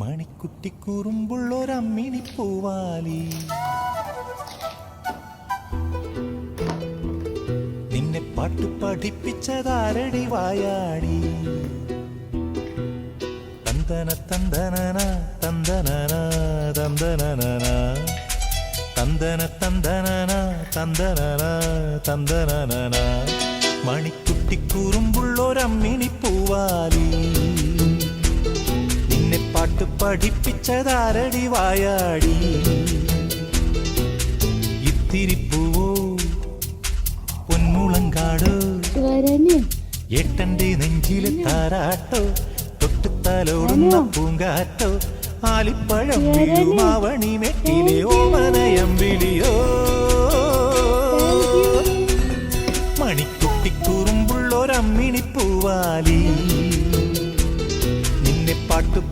മണിക്കുട്ടി കുറുമ്പുള്ളൊരമ്മിണി പൂവാലി നിന്നെ പാട്ട് പഠിപ്പിച്ചതാരടി വായാടി തന്തന തന്തനന തന്തനന തന്തനന തന്തന തന്തനന തന്തനന തന്തനന മണിക്കുട്ടി കുറുമ്പുള്ളൊരമ്മിണി പൂവാലി നിന്നെ പാട്ട് പഠിപ്പിച്ചതാരടി വായാടി ഇത്തിരി പൂവോ പൊന്മുളങ്കാടോ ഏട്ടന്റെ നെഞ്ചിലെ താരാട്ടോ തൊട്ടുത്തലോടുന്ന പൂങ്കാറ്റോ ആലിപ്പഴം വീഴുമാവണി മെട്ടിലെ ഓമനയമ്പിളിയോ മണിക്കുട്ടി കുറുമ്പുള്ളൊരമ്മിണി പൂവാലി